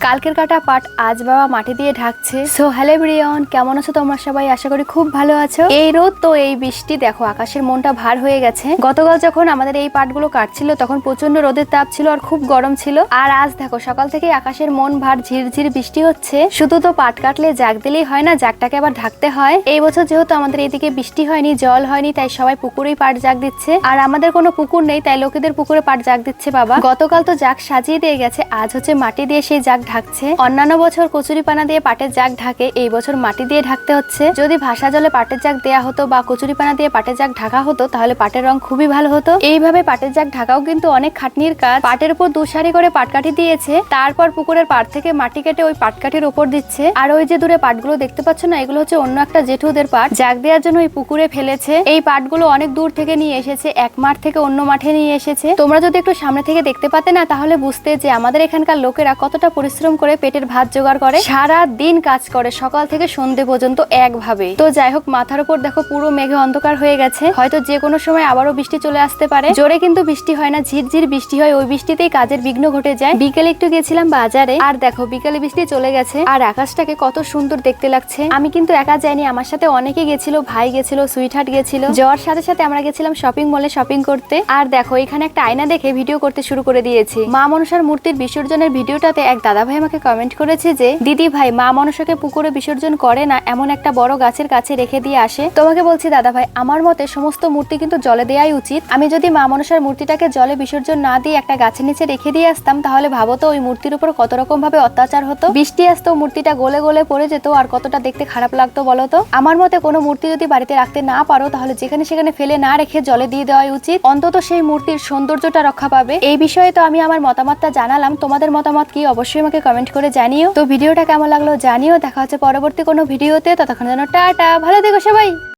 কালকের কাটা পাট আজ বাবা মাটি দিয়ে ঢাকছে। সো হ্যালো এভরিওয়ান, কেমন আছো তোমরা সবাই? আশা করি খুব ভালো আছো। এই রোদ তো এই বৃষ্টি, দেখো আকাশের মনটা ভার হয়ে গেছে। গতকাল যখন আমাদের এই পাটগুলো কাটছিল তখন প্রচন্ড রোদের তাপ ছিল আর খুব গরম ছিল। আর আজ দেখো সকাল থেকে আকাশের মন ভার, ঝিরঝির বৃষ্টি হচ্ছে। শুধু তো পাট কাটলে জাগ দিলেই হয় না, জাগটাকে আবার ঢাকতে হয়। এই বছর যেহেতু আমাদের এইদিকে বৃষ্টি হয়নি, জল হয়নি, তাই সবাই পুকুরেই পাট জাগ দিচ্ছে। আর আমাদের কোনো পুকুর নেই, তাই লোকেদের পুকুরে পাট জাগ দিচ্ছে বাবা। গতকাল তো জাগ সাজিয়ে দিয়ে গেছে, আজ হচ্ছে মাটি দিয়ে সেই জাগ ঢাকছে। অন্যান্য বছর কচুরিপানা দিয়ে পাটের জাগ ঢাকে, এই বছর মাটি দিয়ে ঢাকতে হচ্ছে। যদি ভাষা জলে পাটের জাগ দেয়া হতো বা কচুরিপানা দিয়ে পাটের জাগ ঢাকা হতো তাহলে পাটের রং খুবই ভালো হতো। এইভাবে পাটের জাগ ঢাকাও কিন্তু অনেক খাটনির কাজ। পাটের উপর দুসারি করে পাটকাঠি দিয়েছে, তারপর পুকুরের পাড় থেকে মাটি কেটে ওই পাটকাঠির উপর দিচ্ছে। আর ওই যে দূরে পাটগুলো দেখতে পাচ্ছ না, এগুলো হচ্ছে অন্য একটা জেঠুদের পাট, জাগ দেওয়ার জন্য ওই পুকুরে ফেলেছে। এই পাটগুলো অনেক দূর থেকে নিয়ে এসেছে, এক মাঠ থেকে অন্য মাঠে নিয়ে এসেছে। তোমরা যদি একটু সামনে থেকে দেখতে পাতে না, তাহলে বুঝতে যে আমাদের এখানকার লোকেরা কতটা পরিশ্রম করে পেটের ভাত জোগাড় করে, সারা দিন কাজ করে সকাল থেকে সন্ধ্যে পর্যন্ত একভাবে। তো যাই হোক, মাথার উপর দেখো পুরো মেঘে অন্ধকার হয়ে গেছে, হয়তো যে কোনো সময় আবারও বৃষ্টি চলে আসতে পারে। জোরে কিন্তু বৃষ্টি হয় না, ঝিরঝির বৃষ্টি হয়, ওই বৃষ্টিতেই কাজের বিঘ্ন ঘটে যায়। বিকেলে একটু গেছিলাম বাজারে, আর দেখো বিকেলে বৃষ্টি চলে গেছে আর আকাশটাকে কত সুন্দর দেখতে লাগছে। আমি কিন্তু একা যাইনি, আমার সাথে অনেকে গেছিল, ভাই গেছিল, সুইটহার্ট গেছিল। যাওয়ার সাথে সাথে আমরা গেছিলাম শপিং মলে শপিং করতে। আর দেখো এখানে একটা আয়না দেখে ভিডিও করতে শুরু করে দিয়েছি। মা মনসার মূর্তির বিসর্জনের ভিডিওটাতে এক দাদা ভাই আমাকে কমেন্ট করেছে যে দিদি ভাই, মা মনসাকে পুকুরে বিসর্জন করে না, এমন একটা বড় গাছের কাছে রেখে দিয়ে আসে। তোমাকে বলছি দাদা ভাই, আমার মতে সমস্ত মূর্তি কিন্তু জলে দেওয়াই উচিত। আমি যদি মা মনসার মূর্তিটাকে জলে বিসর্জন না দিয়ে একটা গাছের নিচে রেখে দিয়ে আসতাম, তাহলে ভাবো তো ওই মূর্তির উপর কত রকম ভাবে অত্যাচার হতো। বৃষ্টি আসতো, মূর্তিটা গলে গলে পড়ে যেত, আর কতটা দেখতে খারাপ লাগতো বলো তো। আমার মতে কোনো মূর্তি যদি বাড়িতে রাখতে না পারো, তাহলে যেখানে সেখানে ফেলে না রেখে জলে দিয়ে দেওয়াই উচিত, অন্তত সেই মূর্তির সৌন্দর্যটা রক্ষা পাবে। এই বিষয়ে তো আমি আমার মতামতটা জানালাম, তোমাদের মতামত কি অবশ্যই আমাকে কমেন্ট করে জানিও। তো ভিডিওটা কেমন লাগলো জানিও। দেখা হচ্ছে পরবর্তী কোনো ভিডিওতে, ততক্ষণ যেন টাটা, ভালো থেকো সবাই।